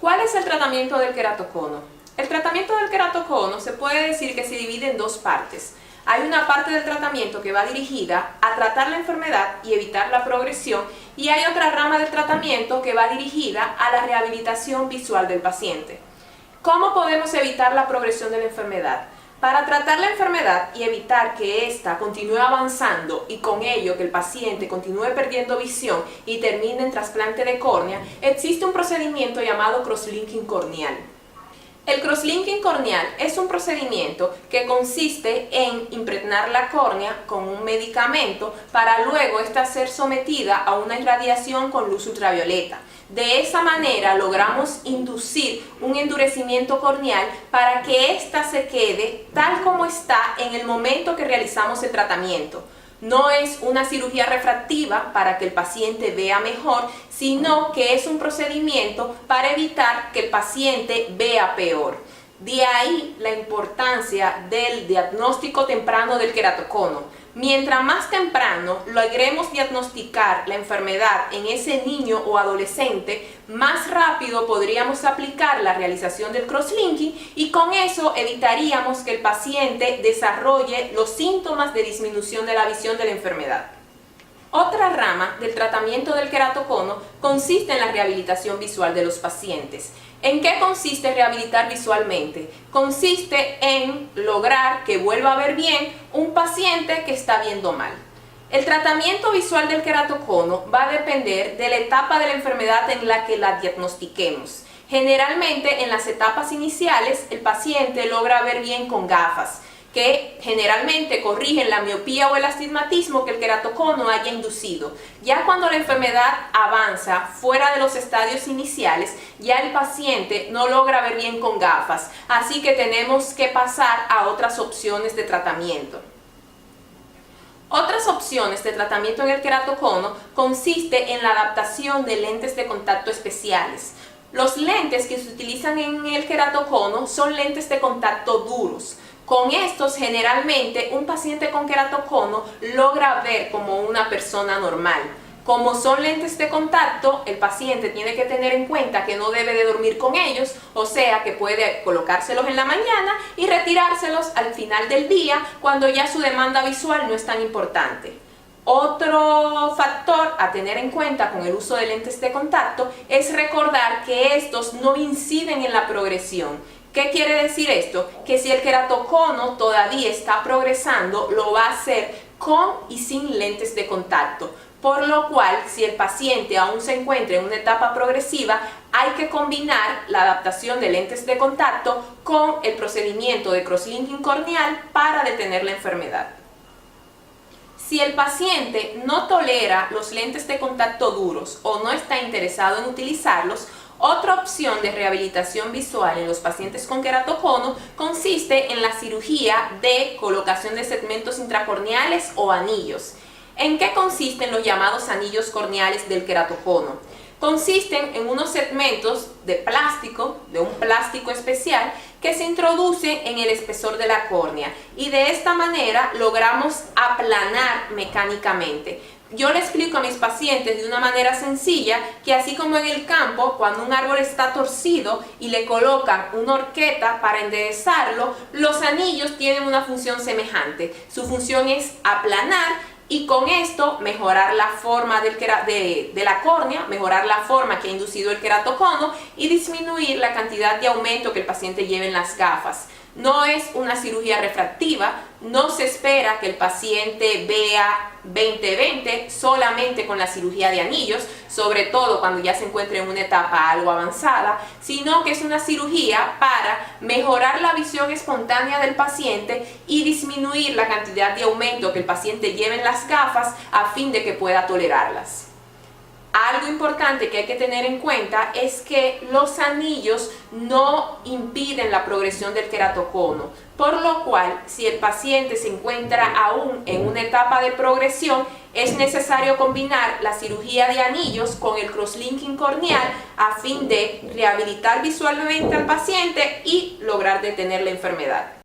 ¿Cuál es el tratamiento del queratocono? El tratamiento del queratocono se puede decir que se divide en dos partes. Hay una parte del tratamiento que va dirigida a tratar la enfermedad y evitar la progresión, y hay otra rama del tratamiento que va dirigida a la rehabilitación visual del paciente. ¿Cómo podemos evitar la progresión de la enfermedad? Para tratar la enfermedad y evitar que ésta continúe avanzando y con ello que el paciente continúe perdiendo visión y termine en trasplante de córnea, existe un procedimiento llamado crosslinking corneal. El crosslinking corneal es un procedimiento que consiste en impregnar la córnea con un medicamento para luego ésta ser sometida a una irradiación con luz ultravioleta. De esa manera logramos inducir un endurecimiento corneal para que ésta se quede tal como está en el momento que realizamos el tratamiento. No es una cirugía refractiva para que el paciente vea mejor, sino que es un procedimiento para evitar que el paciente vea peor. De ahí la importancia del diagnóstico temprano del queratocono. Mientras más temprano logremos diagnosticar la enfermedad en ese niño o adolescente, más rápido podríamos aplicar la realización del crosslinking y con eso evitaríamos que el paciente desarrolle los síntomas de disminución de la visión de la enfermedad. Otra rama del tratamiento del queratocono consiste en la rehabilitación visual de los pacientes. ¿En qué consiste rehabilitar visualmente? Consiste en lograr que vuelva a ver bien un paciente que está viendo mal. El tratamiento visual del queratocono va a depender de la etapa de la enfermedad en la que la diagnostiquemos. Generalmente en las etapas iniciales el paciente logra ver bien con gafas, que generalmente corrigen la miopía o el astigmatismo que el queratocono haya inducido. Ya cuando la enfermedad avanza fuera de los estadios iniciales, ya el paciente no logra ver bien con gafas, así que tenemos que pasar a otras opciones de tratamiento. Otras opciones de tratamiento en el queratocono consiste en la adaptación de lentes de contacto especiales. Los lentes que se utilizan en el queratocono son lentes de contacto duros. Con estos, generalmente, un paciente con queratocono logra ver como una persona normal. Como son lentes de contacto, el paciente tiene que tener en cuenta que no debe de dormir con ellos, o sea que puede colocárselos en la mañana y retirárselos al final del día cuando ya su demanda visual no es tan importante. Otro factor a tener en cuenta con el uso de lentes de contacto es recordar que estos no inciden en la progresión. ¿Qué quiere decir esto? Que si el queratocono todavía está progresando, lo va a hacer con y sin lentes de contacto. Por lo cual, si el paciente aún se encuentra en una etapa progresiva, hay que combinar la adaptación de lentes de contacto con el procedimiento de crosslinking corneal para detener la enfermedad. Si el paciente no tolera los lentes de contacto duros o no está interesado en utilizarlos, otra opción de rehabilitación visual en los pacientes con queratocono consiste en la cirugía de colocación de segmentos intracorneales o anillos. ¿En qué consisten los llamados anillos corneales del queratocono? Consisten en unos segmentos de plástico, de un plástico especial, que se introducen en el espesor de la córnea y de esta manera logramos aplanar mecánicamente. Yo le explico a mis pacientes de una manera sencilla que así como en el campo, cuando un árbol está torcido y le colocan una horqueta para enderezarlo, los anillos tienen una función semejante. Su función es aplanar y con esto mejorar la forma de la córnea, mejorar la forma que ha inducido el queratocono y disminuir la cantidad de aumento que el paciente lleve en las gafas. No es una cirugía refractiva, no se espera que el paciente vea 20/20 solamente con la cirugía de anillos, sobre todo cuando ya se encuentre en una etapa algo avanzada, sino que es una cirugía para mejorar la visión espontánea del paciente y disminuir la cantidad de aumento que el paciente lleve en las gafas a fin de que pueda tolerarlas. Algo importante que hay que tener en cuenta es que los anillos no impiden la progresión del queratocono, por lo cual si el paciente se encuentra aún en una etapa de progresión, es necesario combinar la cirugía de anillos con el crosslinking corneal a fin de rehabilitar visualmente al paciente y lograr detener la enfermedad.